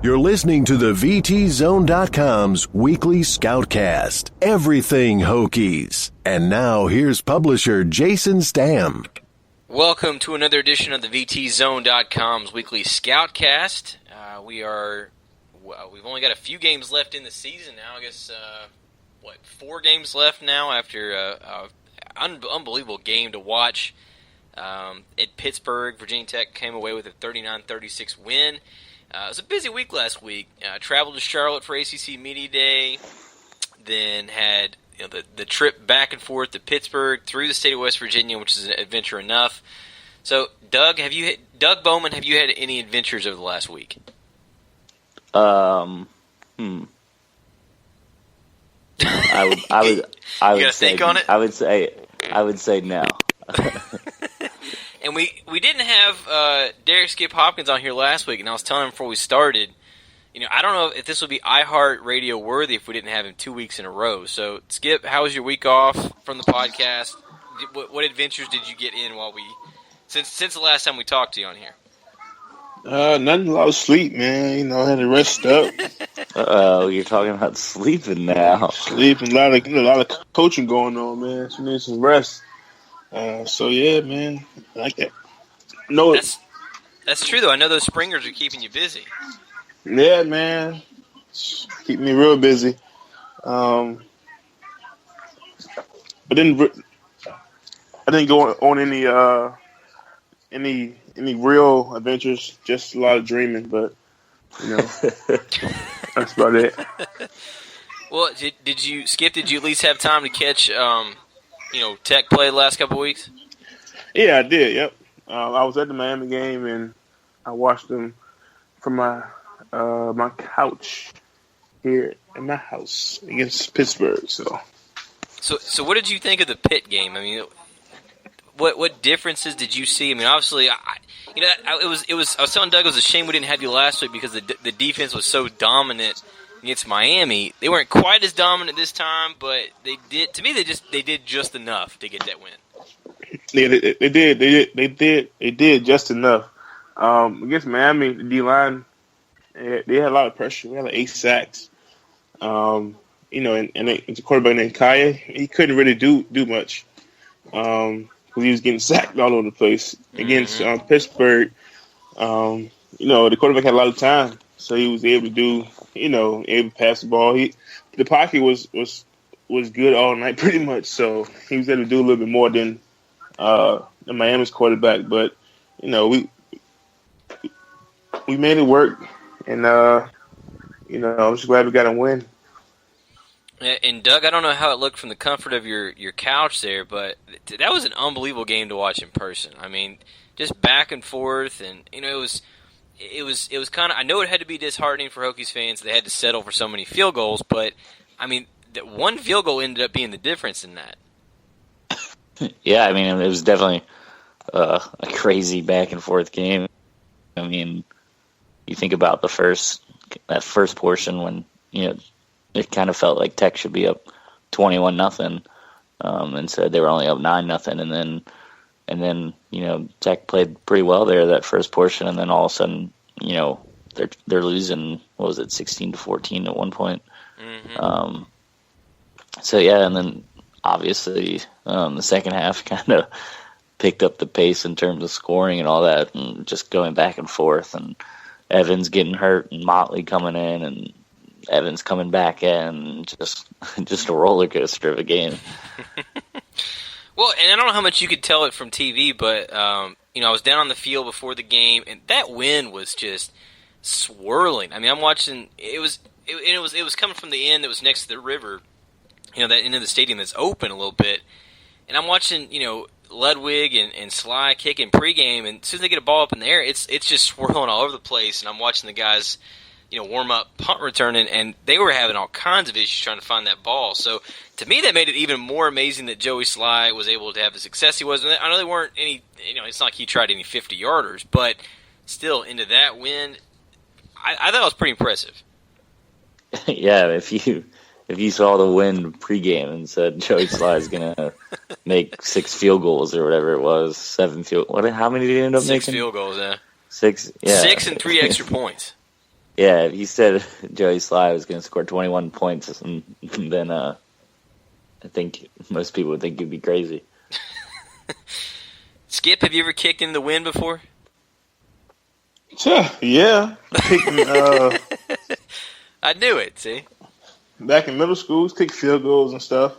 You're listening to the VTZone.com's weekly Scoutcast. Everything Hokies. And now here's publisher Jason Stamm. Welcome to another edition of the VTZone.com's weekly Scoutcast. We've only got a few games left in the season now. I guess 4 games left now after an unbelievable game to watch at Pittsburgh. Virginia Tech came away with a 39-36 win. It was a busy week last week. Traveled to Charlotte for ACC Media Day, then had the trip back and forth to Pittsburgh through the state of West Virginia, which is an adventure enough. So, Doug Bowman, have you had any adventures over the last week? I would say no. And we didn't have Derrick Skip Hopkins on here last week, and I was telling him before we started, I don't know if this would be iHeartRadio worthy if we didn't have him 2 weeks in a row. So, Skip, how was your week off from the podcast? What adventures did you get in since the last time we talked to you on here? Nothing. A lot of sleep, man. I had to rest up. You're talking about sleeping now. Sleeping, a lot of coaching going on, man. So you need some rest. So yeah, man, I like that. No, that's true though. I know those springers are keeping you busy. Yeah, man, keep me real busy. But then I didn't go on any real adventures. Just a lot of dreaming, but that's about it. Well, did you at least have time to catch Tech play the last couple of weeks? Yeah, I did. Yep. I was at the Miami game and I watched them from my couch here in my house against Pittsburgh. So what did you think of the Pitt game? I mean, what differences did you see? I mean, obviously, I was telling Doug it was a shame we didn't have you last week because the defense was so dominant against Miami. They weren't quite as dominant this time, but they did. To me, they did just enough to get that win. Yeah, they did just enough. Against Miami, the D-line, they had a lot of pressure. We had like 8 sacks. And the quarterback named Kaya, he couldn't really do much. Because he was getting sacked all over the place. Against Pittsburgh, the quarterback had a lot of time, so he was able to do, able to pass the ball. The pocket was good all night pretty much, so he was able to do a little bit more than the Miami's quarterback. But we made it work, and I'm just glad we got a win. And Doug, I don't know how it looked from the comfort of your couch there, but that was an unbelievable game to watch in person. I mean, just back and forth, and it was kind of. I know it had to be disheartening for Hokies fans. They had to settle for so many field goals, but I mean, that one field goal ended up being the difference in that. Yeah, I mean, it was definitely a crazy back and forth game. I mean, you think about that first portion when it kind of felt like Tech should be up 21-0, and said they were only up 9-0, and then Tech played pretty well there that first portion, and then all of a sudden they're losing, what was it, 16-14 at one point. Mm-hmm. So yeah, and then obviously the second half kind of picked up the pace in terms of scoring and all that, and just going back and forth, and Evans getting hurt and Motley coming in and Evans coming back in, just a roller coaster of a game. Well, and I don't know how much you could tell it from TV, but I was down on the field before the game, and that wind was just swirling. I mean, I'm watching. It was coming from the end that was next to the river, that end of the stadium that's open a little bit, and I'm watching, Ludwig and Sly kicking pregame, and as soon as they get a ball up in the air, it's just swirling all over the place, and I'm watching the guys warm up, punt return, and they were having all kinds of issues trying to find that ball. So to me, that made it even more amazing that Joey Sly was able to have the success he was. I know they weren't any, it's not like he tried any 50-yarders, but still, into that win, I thought it was pretty impressive. Yeah, if you saw the win pregame and said Joey Sly is going to make 6 field goals or whatever it was, 7 field. How many did he end up making? 6 field goals, yeah. 6, yeah. 6 and 3 extra points. Yeah, he said Joey Sly was going to score 21 points, and then I think most people would think he'd be crazy. Skip, have you ever kicked in the wind before? Yeah. I knew it, see? Back in middle school, kick field goals and stuff,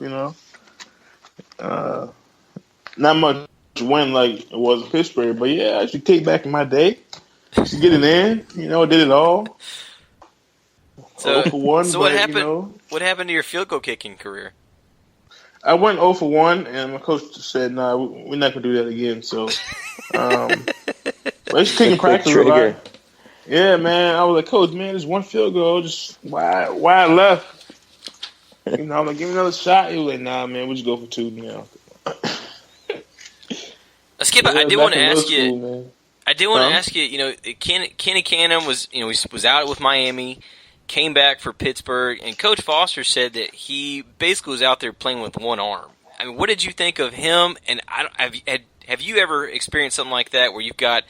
Not much win like it was in Pittsburgh, but yeah, I used to kick back in my day. Used to get it in, did it all. So, 0 for 1, so but, what happened? What happened to your field goal kicking career? I went 0 for 1, and my coach said, "Nah, we're not gonna do that again." So, I used to kick in practice a lot. Yeah, man. I was like, "Coach, man, there's one field goal. Just why I left?" I'm like, "Give me another shot." He was like, "Nah, man, we'll just go for 2 now." Skip, I did want to ask you. Man. I did want to ask you. Kenny Canham was, he was out with Miami, came back for Pittsburgh, and Coach Foster said that he basically was out there playing with one arm. I mean, what did you think of him? And have you ever experienced something like that where you've got,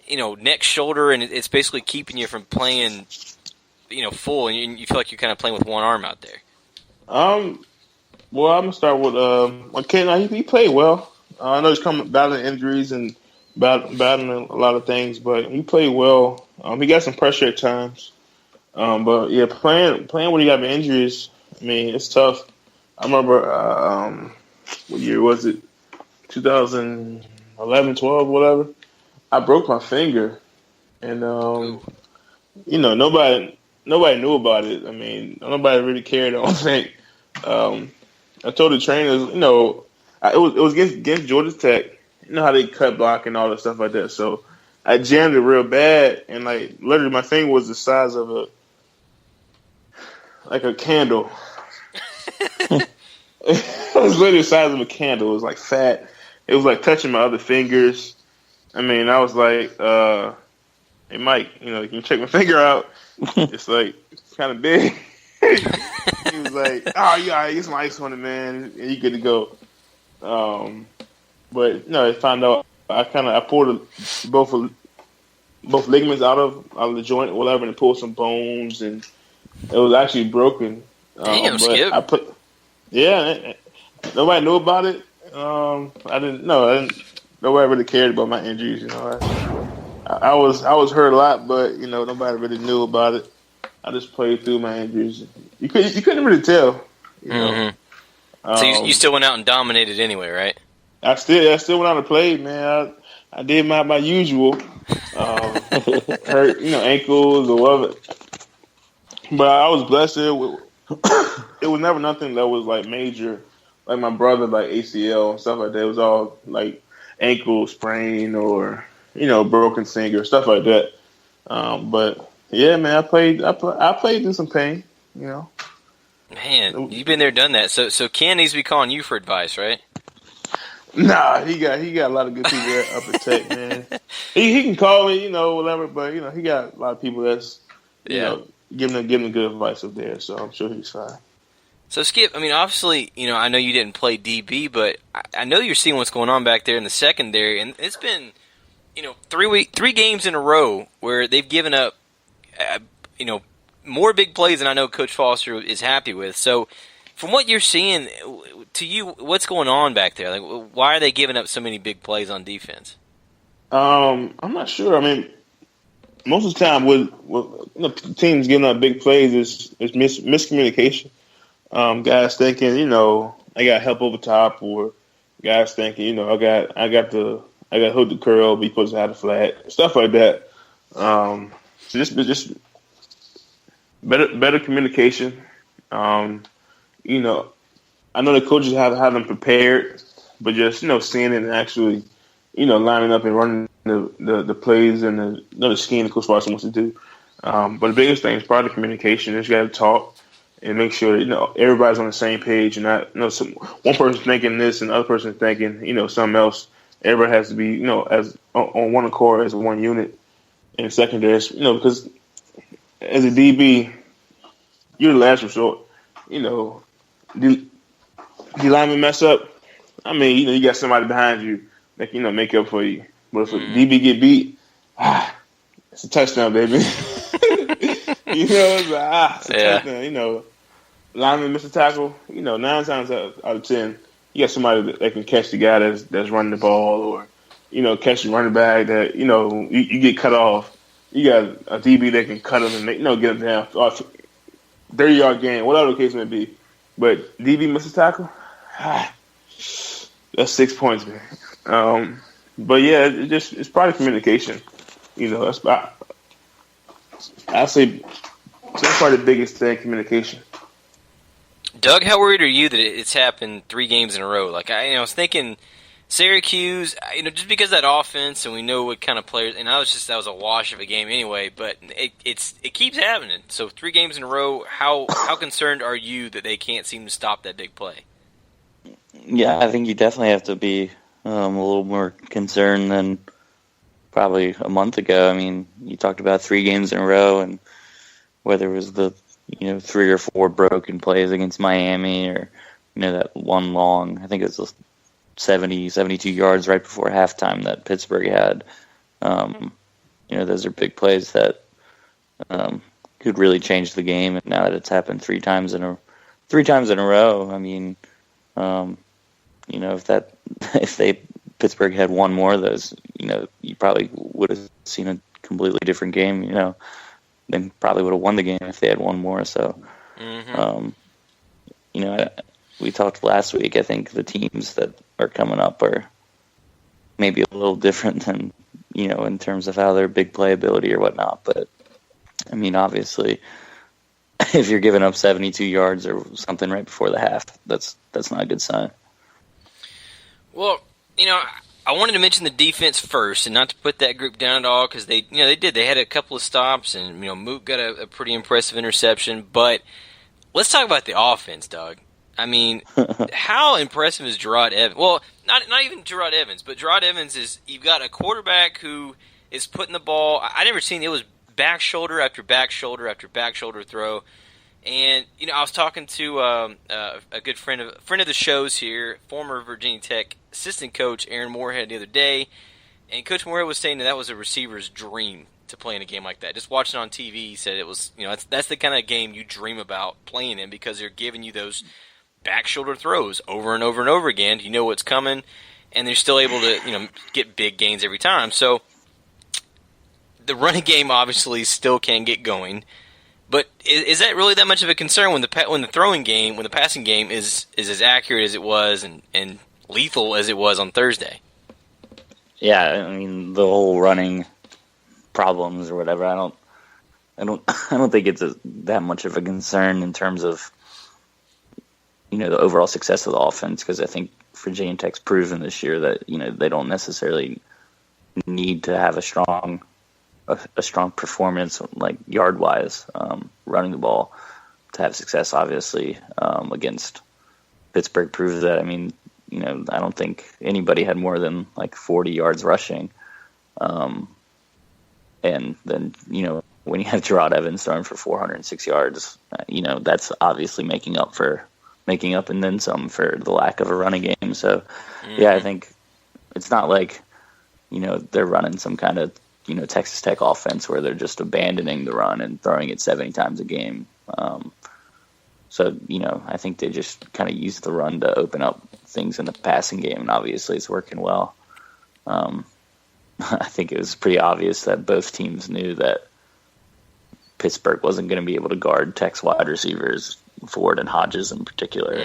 neck, shoulder, and it's basically keeping you from playing, full, and you feel like you're kind of playing with one arm out there? Well, I'm gonna start with Ken. He played well. I know he's battling injuries and battling a lot of things, but he played well. He got some pressure at times. But yeah, playing when you got injuries, I mean, it's tough. I remember what year was it? 2011, 12, whatever. I broke my finger, and nobody knew about it. I mean, nobody really cared. I don't think. I told the trainers, it was against Georgia Tech. You know how they cut block and all that stuff like that. So I jammed it real bad, and literally my finger was the size of a candle. It was literally the size of a candle. It was fat. It was touching my other fingers. I mean, I was like, "Hey, Mike, can you check my finger out?" It's kind of big. He was like, "Oh, you gotta get some ice on it, man, and you good to go." But I found out I pulled both ligaments out of the joint or whatever, and pulled some bones, and it was actually broken. Damn, Skip. Nobody knew about it. I didn't. Nobody really cared about my injuries. I was hurt a lot, but nobody really knew about it. I just played through my injuries. You couldn't really tell. Mm-hmm. So you still went out and dominated anyway, right? I still went out and played, man. I did my usual, hurt ankles or whatever. But I was blessed. It was never nothing that was major, like my brother, ACL and stuff like that. It was all ankle sprain or broken finger, stuff like that. But yeah, man, I played through some pain. Man, you've been there, done that. So Ken needs to be calling you for advice, right? Nah, he got a lot of good people there up at Tech, man. He can call me, whatever, but he got a lot of people that's giving him good advice up there, so I'm sure he's fine. So Skip, I mean, obviously, I know you didn't play DB, but I know you're seeing what's going on back there in the secondary, and it's been, 3 games in a row where they've given up, more big plays than I know Coach Foster is happy with. So, from what you're seeing, to you, what's going on back there? Why are they giving up so many big plays on defense? I'm not sure. I mean, most of the time, with teams giving up big plays is miscommunication. Guys thinking, I got help over top, or guys thinking, I got hook the curl, be supposed to have the flat, stuff like that. So just better communication. I know the coaches have them prepared, but just seeing it and actually lining up and running the plays and the scheme the Coach Foster wants to do. But the biggest thing is probably communication. You just got to talk and make sure everybody's on the same page and not one person thinking this and the other person thinking something else. Everybody has to be as on one accord as one unit. And secondary, because as a DB, you're the last resort. The lineman mess up, I mean, you got somebody behind you that can, make up for you. But if a DB get beat, it's a touchdown, baby. It's like, it's a Yeah. touchdown. Lineman missed a tackle. 9 times out of 10, you got somebody that can catch the guy that's running the ball, or catch the running back that you get cut off. You got a DB that can cut him and get him down. 30-yard gain, whatever the case may be. But DB missed a tackle. That's 6 points, man. But yeah, it's probably communication. That's I'd say that's probably the biggest thing, communication. Doug, how worried are you that it's happened 3 games in a row? Like I was thinking Syracuse, just because of that offense, and we know what kind of players, and that was a wash of a game anyway. But it keeps happening. So 3 games in a row. How concerned are you that they can't seem to stop that big play? Yeah, I think you definitely have to be a little more concerned than probably a month ago. I mean, you talked about 3 games in a row, and whether it was the 3 or 4 broken plays against Miami, or that one long, I think it was 72 yards right before halftime that Pittsburgh had. Those are big plays that could really change the game. And now that it's happened 3 times in a row, I mean, if Pittsburgh had one more of those, you probably would have seen a completely different game. They probably would have won the game if they had one more. So, we talked last week. I think the teams that are coming up are maybe a little different than, in terms of how their big playability or whatnot. But, I mean, obviously, if you're giving up 72 yards or something right before the half, that's not a good sign. Well, I wanted to mention the defense first, and not to put that group down at all, because they did. They had a couple of stops, and Mook got a pretty impressive interception. But let's talk about the offense, Doug. I mean, how impressive is Gerard Evans? Well, not even Gerard Evans, but Gerard Evans you've got a quarterback who is putting the ball. I never seen it was back shoulder after back shoulder after back shoulder throw. And I was talking to a good friend of the shows here, former Virginia Tech assistant coach Aaron Moorhead the other day, and Coach Moorhead was saying that was a receiver's dream to play in a game like that. Just watching it on TV, he said it was that's the kind of game you dream about playing in, because they're giving you those back shoulder throws over and over and over again. You know what's coming, and they're still able to get big gains every time. So the running game obviously still can't get going. But is that really that much of a concern when the throwing game, when the passing game is as accurate as it was and lethal as it was on Thursday? Yeah, I mean, the whole running problems or whatever, I don't think it's that much of a concern in terms of the overall success of the offense, because I think Virginia Tech's proven this year that they don't necessarily need to have a strong performance, like yard-wise, running the ball to have success. Obviously, against Pittsburgh proved that. I mean, I don't think anybody had more than like 40 yards rushing. And then, when you have Gerard Evans throwing for 406 yards, that's obviously making up and then some for the lack of a running game. So, yeah, I think it's not like, they're running some kind of Texas Tech offense where they're just abandoning the run and throwing it 70 times a game. So, I think they just kind of use the run to open up things in the passing game, and obviously it's working well. I think it was pretty obvious that both teams knew that Pittsburgh wasn't going to be able to guard Tech's wide receivers, Ford and Hodges in particular.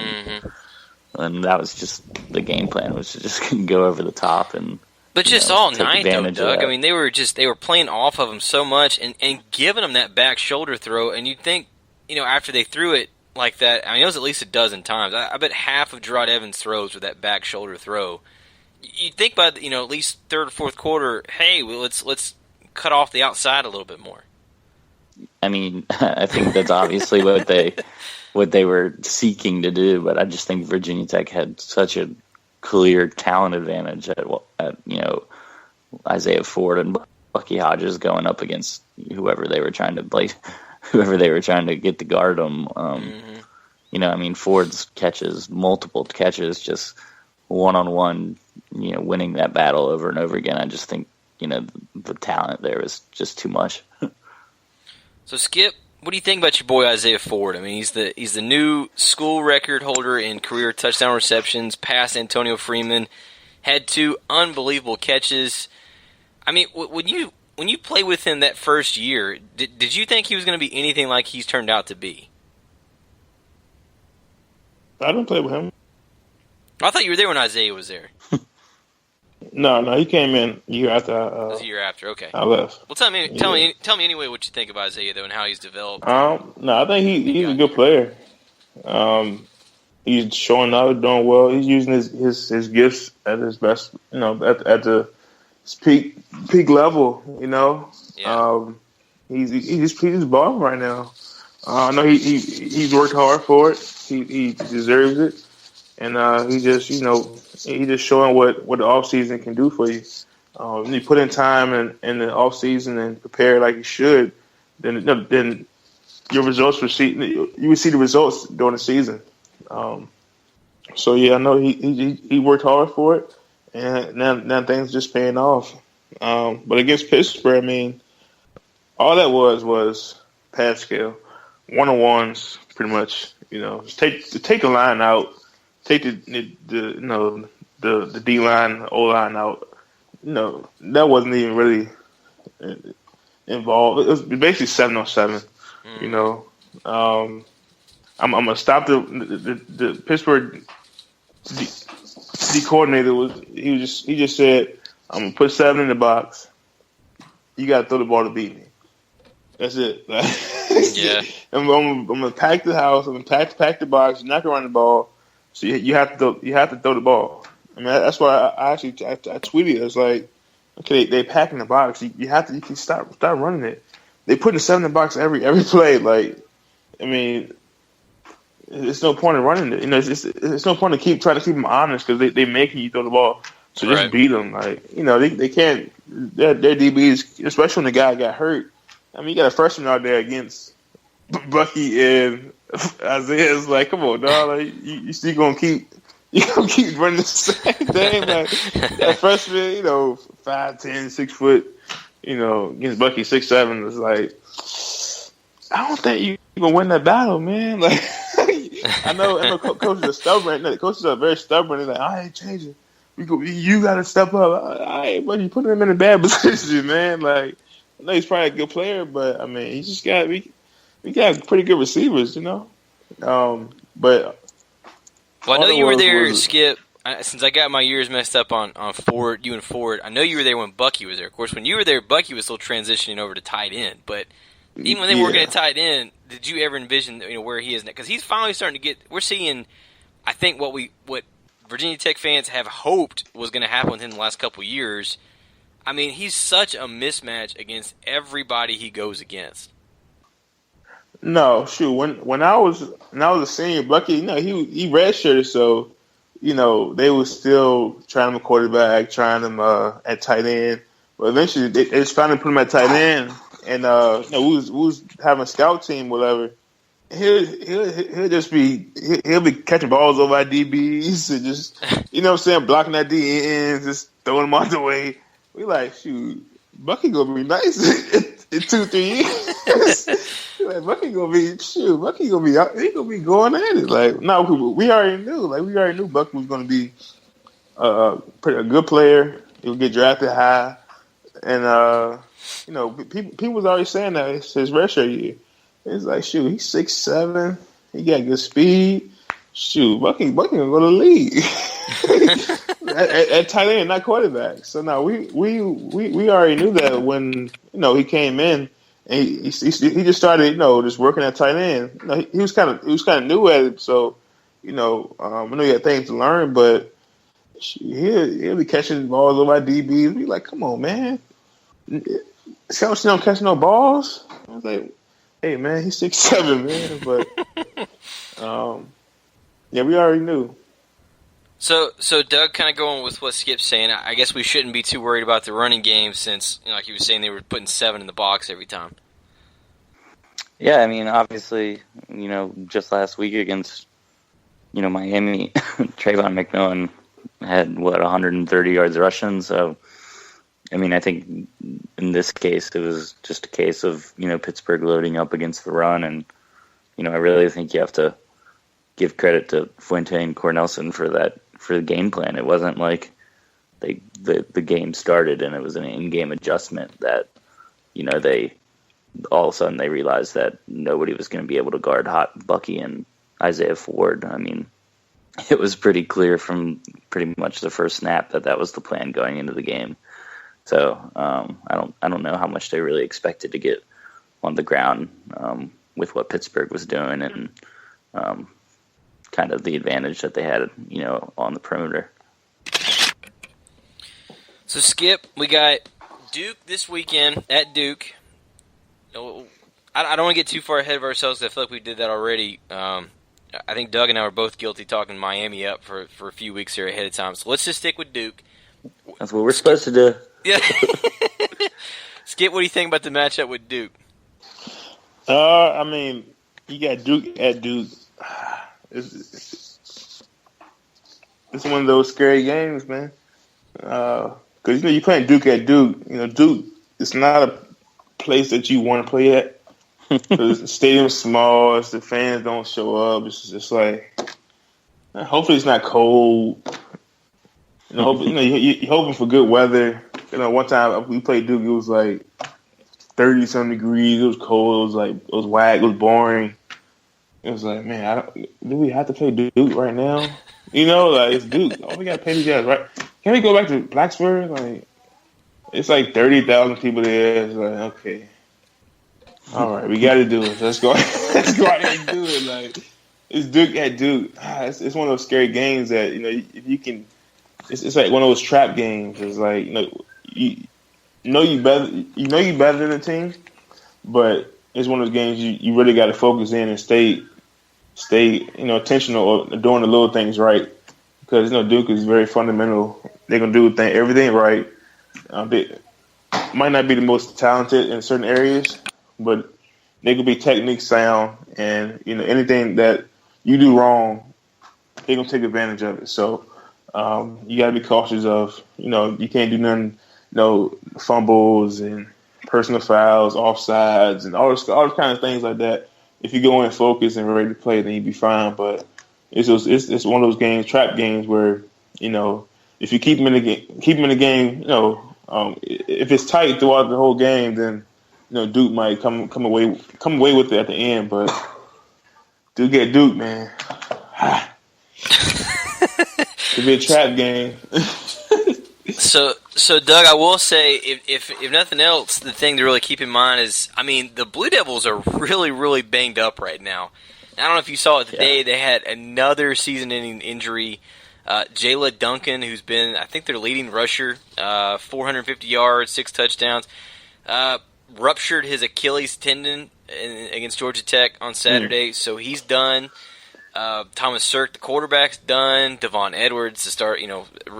And that was just the game plan, was to just go over the top and But just all night, though, Doug. I mean, they were playing off of him so much and giving him that back shoulder throw. And you'd think, after they threw it like that, I mean, it was at least a dozen times. I bet half of Gerard Evans' throws were that back shoulder throw. You'd think by at least third or fourth quarter, hey, well, let's cut off the outside a little bit more. I mean, I think that's obviously what they were seeking to do. But I just think Virginia Tech had such a clear talent advantage at Isaiah Ford and Bucky Hodges going up against whoever they were trying to get to guard them. I mean, Ford's multiple catches, just one-on-one, winning that battle over and over again. I just think, the talent there is just too much. So, Skip, What do you think about your boy Isaiah Ford? I mean, he's the new school record holder in career touchdown receptions, past Antonio Freeman, had 2 unbelievable catches. I mean, when you play with him that first year, did you think he was going to be anything like he's turned out to be? I didn't play with him. I thought you were there when Isaiah was there. No, he came in a year after. It was a year after. Okay. I left. Well, tell me anyway what you think of Isaiah though and how he's developed. No, I think he's a good player. He's showing out, doing well. He's using his gifts at his best. You know, at the peak level. You know. Yeah. He's balling right now. I know he's worked hard for it. He deserves it, and he just showing what the off season can do for you. When you put in time in the off season and prepare like you should, then your results you will see the results during the season. So yeah, I know he worked hard for it, and now things just paying off. But against Pittsburgh, I mean, all that was pass scale, 1-on-1s, pretty much. You know, just take the line out, take the D line, O line out. You know, that wasn't even really involved. It was basically 7-on-7. You know, I'm gonna stop the Pittsburgh D coordinator he just said, I'm gonna put 7 in the box. You gotta throw the ball to beat me. That's it. Yeah. I'm gonna pack the house. I'm gonna pack the box. You're not gonna run the ball, so you have to throw the ball. I mean, that's why I tweeted. It's like, okay, they packing the box. You can stop running it. They putting 7 in the box every play. Like, I mean, it's no point in running it. You know, it's no point in trying to keep them honest because they making you throw the ball. So just beat them. Like, you know, they can't. Their DBs, especially when the guy got hurt. I mean, you got a freshman out there against Bucky and Isaiah. It's like, come on, dog. Like, you still gonna keep running the same thing. Like, that freshman, you know, 5'10", 6 foot, you know, against Bucky 6'7". It's like, I don't think you gonna win that battle, man. Like, I know, coaches are stubborn. The coaches are very stubborn. They're like, I ain't changing. You got to step up. All right, but you putting him in a bad position, man. Like, I know he's probably a good player, but I mean, we got pretty good receivers, you know. But well, I know you were there, Skip. Since I got my years messed up on Ford, you and Ford, I know you were there when Bucky was there. Of course, when you were there, Bucky was still transitioning over to tight end. But even when they were working at tight end, did you ever envision where he is now? Because he's finally starting to get. We're seeing, I think, what Virginia Tech fans have hoped was going to happen with him in the last couple of years. I mean, he's such a mismatch against everybody he goes against. No, shoot. When I was a senior, Bucky, you know, he redshirted, so you know they were still trying him a quarterback, trying him at tight end. But eventually, they just finally put him at tight end, and you know, we was having a scout team, whatever. He'll just be catching balls over our DBs and just, you know what I'm saying, blocking that D ends, just throwing them out the way. We like, shoot, Bucky gonna be nice in 2-3 years. Like, Bucky gonna be out, he gonna be going at it. Like, no, we already knew Bucky was gonna be a good player. He'll get drafted high, and you know, people was already saying that it's his redshirt year. It's like, shoot, he's 6'7", he got good speed. Shoot, Bucky gonna go to the league. at tight end, not quarterback. So now we already knew that when, you know, he came in and he just started, you know, just working at tight end. You know, he was kind of new at it, so, you know, I know he had things to learn, but he'll be catching balls over our DBs. We like, come on, man, Scout don't catch no balls. I was like, hey, man, he's 6'7", man, but yeah, we already knew. So Doug, kind of going with what Skip's saying, I guess we shouldn't be too worried about the running game since, you know, like he was saying, they were putting 7 in the box every time. Yeah, I mean, obviously, you know, just last week against, you know, Miami, Trayvon McMillan had, 130 yards rushing, so I mean, I think in this case, it was just a case of, Pittsburgh loading up against the run. And, I really think you have to give credit to Fuente and Cornelsen for the game plan. It wasn't like the game started and it was an in-game adjustment that, they all of a sudden they realized that nobody was going to be able to guard Hot Bucky and Isaiah Ford. I mean, it was pretty clear from pretty much the first snap that was the plan going into the game. So I don't know how much they really expected to get on the ground with what Pittsburgh was doing and kind of the advantage that they had, on the perimeter. So, Skip, we got Duke this weekend at Duke. I don't want to get too far ahead of ourselves. I feel like we did that already. I think Doug and I were both guilty talking Miami up for a few weeks here ahead of time. So let's just stick with Duke. That's what we're supposed to do. Yeah. Skip, what do you think about the matchup with Duke? I mean, you got Duke at Duke. It's one of those scary games, man. Because you're playing Duke at Duke. Duke, it's not a place that you want to play at. The stadium's small. The fans don't show up. It's just like, hopefully it's not cold. You're hoping for good weather. One time we played Duke, it was like 30-some degrees. It was cold. It was whack. It was boring. It was like, man, do we have to play Duke right now? It's Duke. Oh, we got to pay these guys, right? Can we go back to Blacksburg? It's like 30,000 people there. It's like, okay. All right, we got to do it. Let's go. Let's go out there and do it. It's Duke at Duke. It's one of those scary games that, if you can, it's like one of those trap games. It's like, you better than the team, but it's one of those games you really got to focus in and stay attentional or doing the little things right, because Duke is very fundamental. They're gonna do everything right. They might not be the most talented in certain areas, but they could be technique sound, and anything that you do wrong, they're gonna take advantage of it. So you got to be cautious of you can't do nothing, fumbles and personal fouls, offsides, and all those kind of things like that. If you go in focused and ready to play, then you'd be fine. But it's one of those games, trap games, where if you keep them in the game, if it's tight throughout the whole game, then Duke might come away with it at the end. But Duke get Duke, man. It'd be a trap game. So Doug, I will say, if nothing else, the thing to really keep in mind is, the Blue Devils are really, really banged up right now. I don't know if you saw it today. Yeah. They had another season-ending injury. Jayla Duncan, who's been, I think, their leading rusher, 450 yards, 6 touchdowns, ruptured his Achilles tendon against Georgia Tech on Saturday, so he's done. Thomas Sirk, the quarterback's done. Devon Edwards, the start,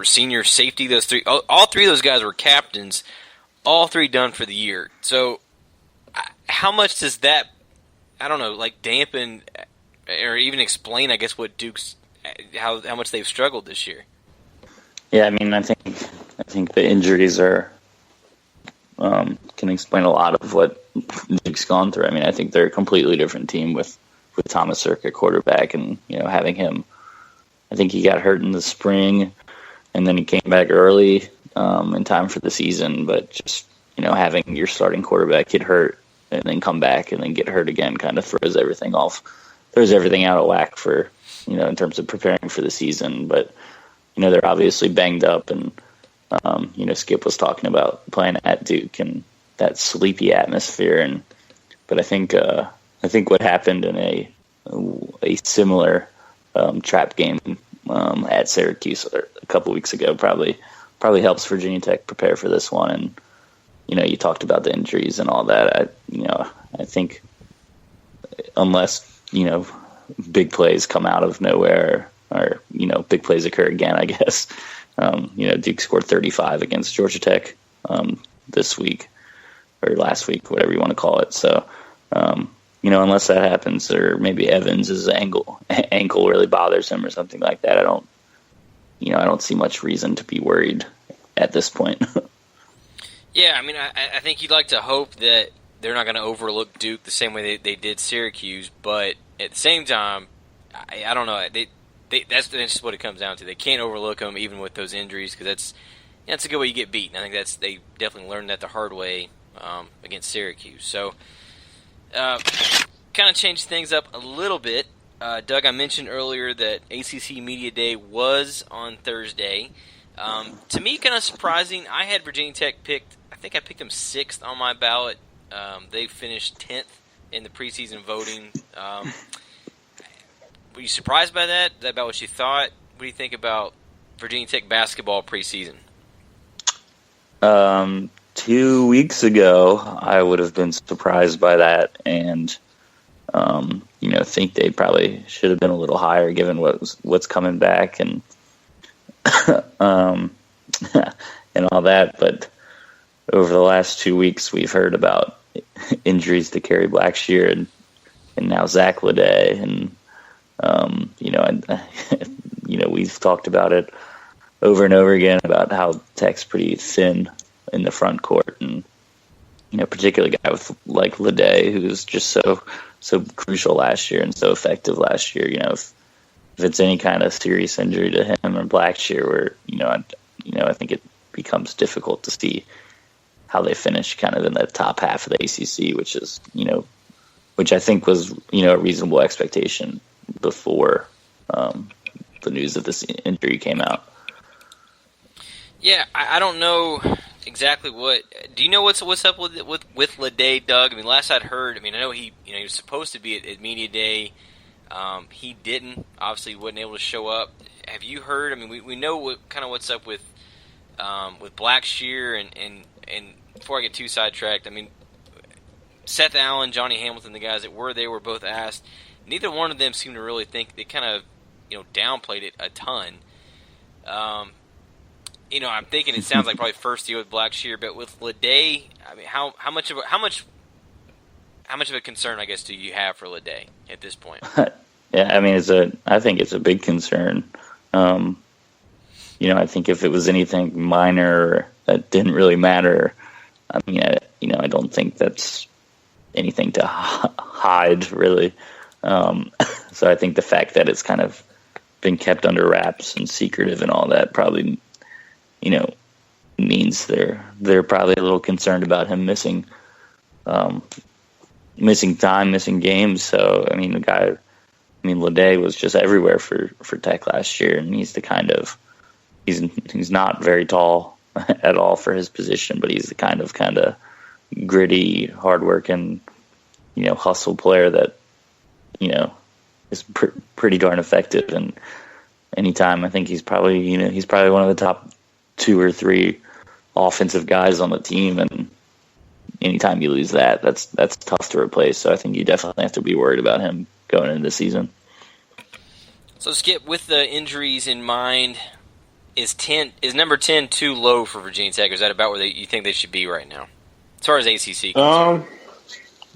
senior safety. Those three, all three of those guys were captains. All three done for the year. So, how much does that, dampen or even explain, I guess, what Duke's how much they've struggled this year? Yeah, I think the injuries are can explain a lot of what Duke's gone through. I think they're a completely different team with Thomas Sirk at quarterback, and having him, I think he got hurt in the spring, and then he came back early in time for the season. But just having your starting quarterback get hurt and then come back and then get hurt again kind of throws everything out of whack for in terms of preparing for the season. But they're obviously banged up, and Skip was talking about playing at Duke and that sleepy atmosphere, but I think what happened in a similar trap game at Syracuse a couple weeks ago probably helps Virginia Tech prepare for this one. And you talked about the injuries and all that. I think unless big plays come out of nowhere, or big plays occur again, I guess. Duke scored 35 against Georgia Tech this week or last week, whatever you want to call it. So. Unless that happens, or maybe Evans' ankle really bothers him or something like that, I don't see much reason to be worried at this point. Yeah, I mean, I think you'd like to hope that they're not going to overlook Duke the same way they did Syracuse, but at the same time, I don't know. That's just what it comes down to. They can't overlook them even with those injuries because that's a good way you get beaten. I think they definitely learned that the hard way against Syracuse. So, kind of changed things up a little bit. Doug, I mentioned earlier that ACC Media Day was on Thursday. To me, kind of surprising. I had Virginia Tech picked. I think I picked them 6th on my ballot. They finished 10th in the preseason voting. Were you surprised by that? Is that about what you thought? What do you think about Virginia Tech basketball preseason? 2 weeks ago, I would have been surprised by that, and think they probably should have been a little higher given what's coming back and and all that. But over the last 2 weeks, we've heard about injuries to Kerry Blackshear and now Zach Leday, and we've talked about it over and over again about how Tech's pretty thin in the front court, and particularly a guy with like Leday, who was just so crucial last year and so effective last year. If it's any kind of serious injury to him or Blackshear, where I think it becomes difficult to see how they finish kind of in the top half of the ACC, which is which I think was a reasonable expectation before the news of this injury came out. Yeah, I don't know exactly what. Do you know what's up with Leday, Doug? I mean, last I'd heard, I know he was supposed to be at Media Day. He didn't. Obviously, he wasn't able to show up. Have you heard? I mean, we know what's up with Blackshear and before I get too sidetracked, I mean, Seth Allen, Johnny Hamilton, the guys that were both asked. Neither one of them seemed to really think. They kind of downplayed it a ton. I'm thinking it sounds like probably first deal with Blackshear, but with Leday, I mean, how much of a concern, I guess, do you have for Leday at this point? Yeah, I mean, I think it's a big concern. I think if it was anything minor that didn't really matter, I mean, I don't think that's anything to hide, really. So I think the fact that it's kind of been kept under wraps and secretive and all that probably, means they're probably a little concerned about him missing time, missing games. So, I mean, Leday was just everywhere for Tech last year, and he's the kind of, he's not very tall at all for his position, but he's the kind of gritty, hardworking, hustle player that, is pretty darn effective. And anytime, I think he's probably one of the top 2 or 3 offensive guys on the team, and anytime you lose that's tough to replace. So I think you definitely have to be worried about him going into the season. So Skip, with the injuries in mind, is number 10 too low for Virginia Tech, or is that about where you think they should be right now, as far as ACC goes?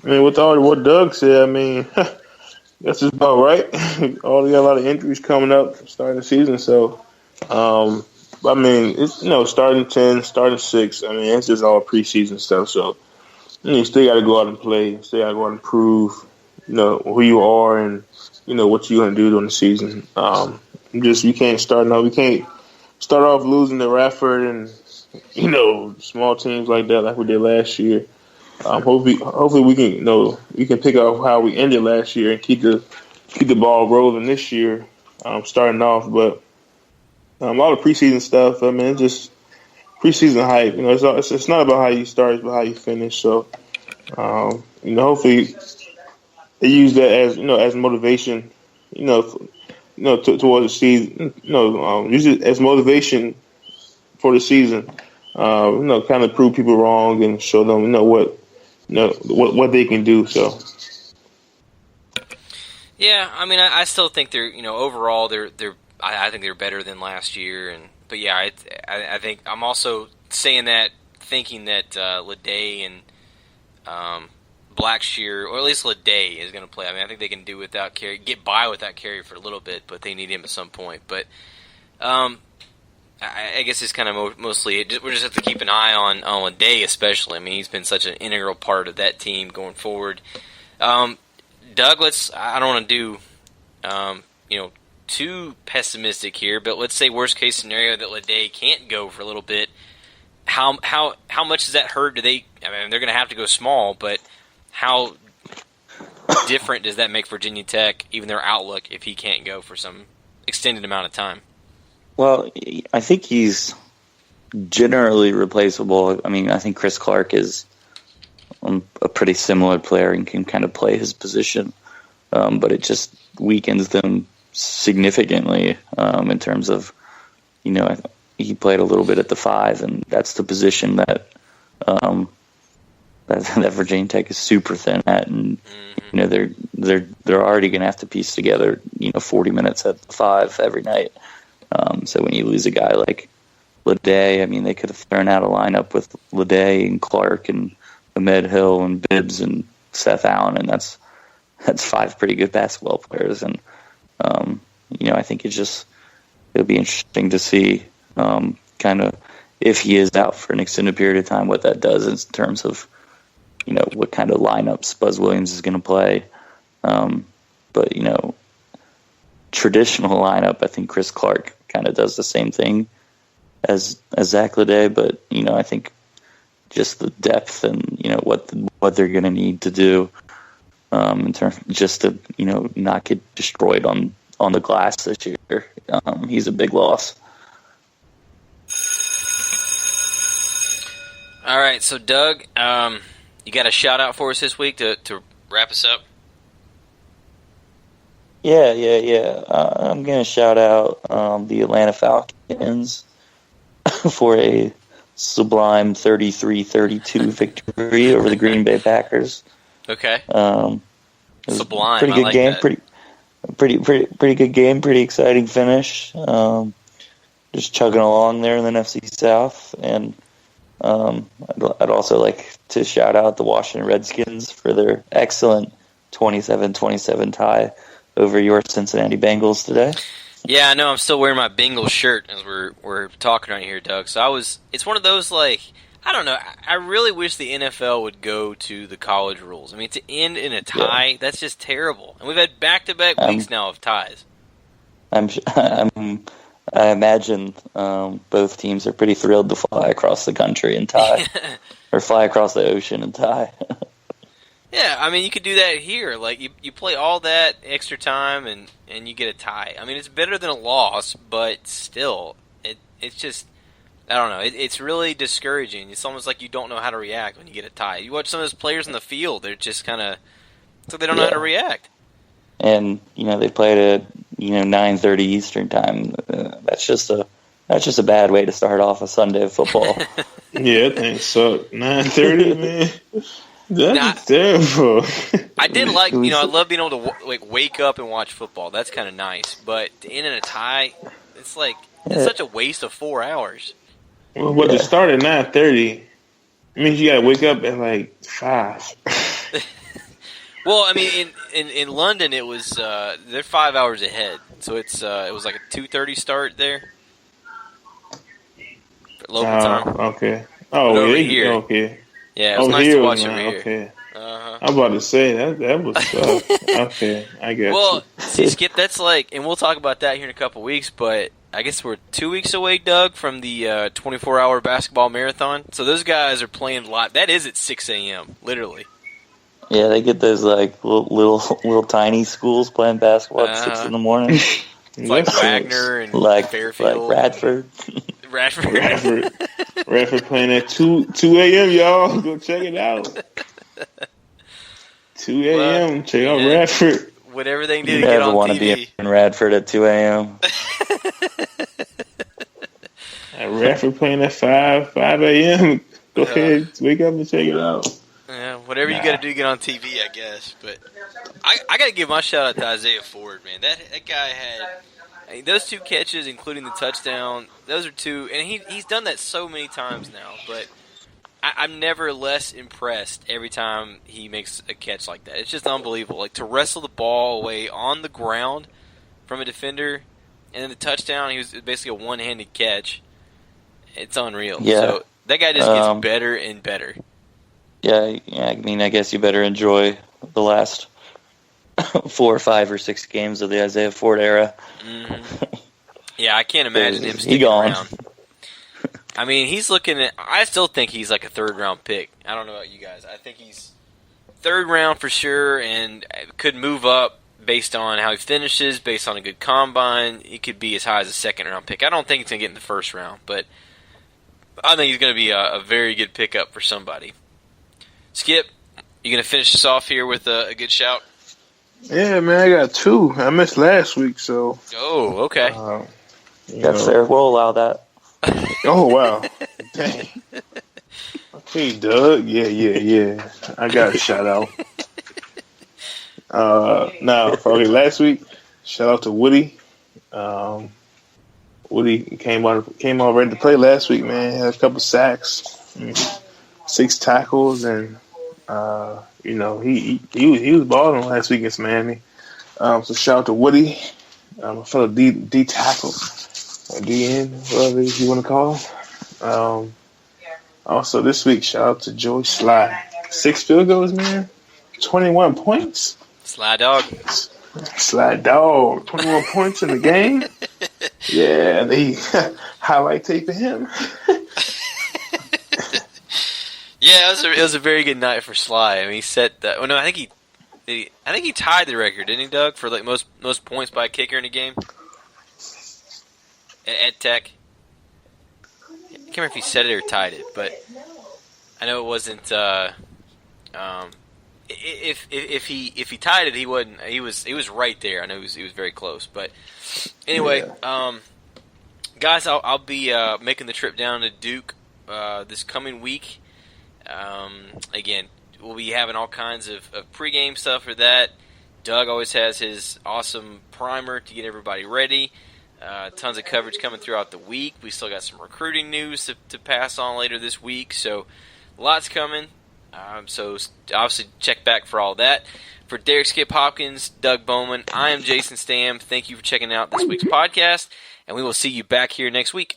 With all what Doug said, that's just about right. They got a lot of injuries coming up starting the season, so it's starting 10, starting 6. It's just all preseason stuff. So you still got to go out and play. You still got to go out and prove, who you are and what you're going to do during the season. You can't start off losing to Radford and small teams like that, like we did last year. Hopefully we can pick up how we ended last year and keep the ball rolling this year, starting off. But a lot of preseason stuff. It's just preseason hype. It's not about how you start, it's about how you finish. So, hopefully they use that as motivation. Towards the season. Use it as motivation for the season. Kind of prove people wrong and show them what they can do. So. Yeah, I still think they're overall they're I think they're better than last year, but yeah, I think I'm also saying that thinking that Leday and Blackshear, or at least Leday, is going to play. I think they can do without Carey, get by without Carey for a little bit, but they need him at some point. But I guess it's kind of mostly we just have to keep an eye on Day, especially. I mean, he's been such an integral part of that team going forward. Doug, I don't want to do too pessimistic here, but let's say worst case scenario that Leday can't go for a little bit. How much does that hurt? They're going to have to go small, but how different does that make Virginia Tech, even their outlook, if he can't go for some extended amount of time? Well, I think he's generally replaceable. I mean, I think Chris Clark is a pretty similar player and can kind of play his position, but it just weakens them significantly in terms of, he played a little bit at the 5, and that's the position that Virginia Tech is super thin at, and they're already going to have to piece together 40 minutes at the 5 every night. So when you lose a guy like Leday, I mean, they could have thrown out a lineup with Leday and Clark and Ahmed Hill and Bibbs and Seth Allen, and that's 5 pretty good basketball players. And I think it'll be interesting to see kind of if he is out for an extended period of time, what that does in terms of what kind of lineups Buzz Williams is going to play. But traditional lineup, I think Chris Clark kind of does the same thing as Zach Leday, but I think just the depth and what they're going to need to do in terms just to not get destroyed on the glass this year. He's a big loss. All right, so Doug, you got a shout out for us this week to wrap us up? Yeah. I'm going to shout out the Atlanta Falcons for a sublime 33-32 victory over the Green Bay Packers. Okay. Sublime. Pretty good game. That. Pretty good game. Pretty exciting finish. Just chugging along there in the NFC South, and I'd also like to shout out the Washington Redskins for their excellent 27-27 tie over your Cincinnati Bengals today. Yeah, I know. I'm still wearing my Bengals shirt as we're talking right here, Doug. So it's one of those, like, I don't know. I really wish the NFL would go to the college rules. I mean, to end in a tie, that's just terrible. And we've had back-to-back weeks now of ties. I imagine both teams are pretty thrilled to fly across the country and tie, or fly across the ocean and tie. Yeah, I mean, you could do that here. Like, you play all that extra time and you get a tie. I mean, it's better than a loss, but still, it's just, I don't know. It's really discouraging. It's almost like you don't know how to react when you get a tie. You watch some of those players in the field; they're just kind of, so they don't know how to react. And they played at 9:30 Eastern time. That's just a bad way to start off a Sunday of football. Yeah, that thing sucked. 9:30, man. That's terrible. I did like, I love being able to wake up and watch football. That's kind of nice. But to end in a tie, it's like it's such a waste of 4 hours. Well, but to start at 9:30, it means you got to wake up at like 5. Well, I mean, in London, it was they're 5 hours ahead, so it was like a 2:30 start there. Local time. Okay. Oh, over yeah, here. Okay. Yeah, it was nice to watch over here. Okay. Uh-huh. I'm about to say that was okay. I get Well, see, Skip, that's like, and we'll talk about that here in a couple weeks, but I guess we're 2 weeks away, Doug, from the 24-hour basketball marathon. So those guys are playing live. That is at 6 a.m., literally. Yeah, they get those like little tiny schools playing basketball at 6 in the morning. It's like Wagner and Fairfield. Like Radford. Radford playing at 2 a.m., y'all. Go check it out. 2 a.m. Check out Radford. Whatever they can do to get on TV. You never want to be in Radford at 2 a.m. Radford playing at 5 a.m. Go ahead, wake up and check it out. Yeah, whatever you got to do to get on TV, I guess. But I got to give my shout out to Isaiah Ford, man. That guy had those 2 catches, including the touchdown. Those are 2, and he's done that so many times now. But I'm never less impressed every time he makes a catch like that. It's just unbelievable. Like, to wrestle the ball away on the ground from a defender, and then the touchdown, he was basically a one-handed catch. It's unreal. Yeah. So that guy just gets better and better. Yeah. I mean, I guess you better enjoy the last 4 or 5 or 6 games of the Isaiah Ford era. Mm-hmm. Yeah, I can't imagine him He sticking gone. around. I mean, he's looking at. I still think he's like a 3rd-round pick. I don't know about you guys. I think he's 3rd round for sure, and could move up based on how he finishes, based on a good combine. He could be as high as a 2nd-round pick. I don't think he's going to get in the 1st round, but I think he's going to be a very good pickup for somebody. Skip, you going to finish us off here with a good shout? Yeah, man, I got 2. I missed last week, so. Oh, okay. That's fair. We'll allow that. Oh, wow. Dang. Okay, Doug. Yeah. I got a shout out. Now, probably last week, shout out to Woody. Woody came on ready to play last week, man. Had a couple sacks, 6 tackles, and he was balling last week against Miami. So shout out to Woody, a fellow D tackle, or DN, whatever you want to call him. Also this week, shout out to Joey Sly. 6 field goals, man. 21 points. Sly dog. Sly dog. 21 points in the game. Yeah, they highlight tape of him. Yeah, it was a very good night for Sly. I mean, he set that. Oh no, I think he tied the record, didn't he, Doug, for like most points by a kicker in a game at Tech. I can't remember if he set it or tied it, but I know it wasn't. If he tied it, he wasn't. He was right there. I know he was very close. But anyway, guys, I'll be making the trip down to Duke this coming week. Again, we'll be having all kinds of pregame stuff for that. Doug always has his awesome primer to get everybody ready. Tons of coverage coming throughout the week. We still got some recruiting news to pass on later this week, so lots coming. So obviously check back for all that. For Derrick, Skip, Hopkins, Doug Bowman, I am Jason Stamm. Thank you for checking out this week's podcast, and we will see you back here next week.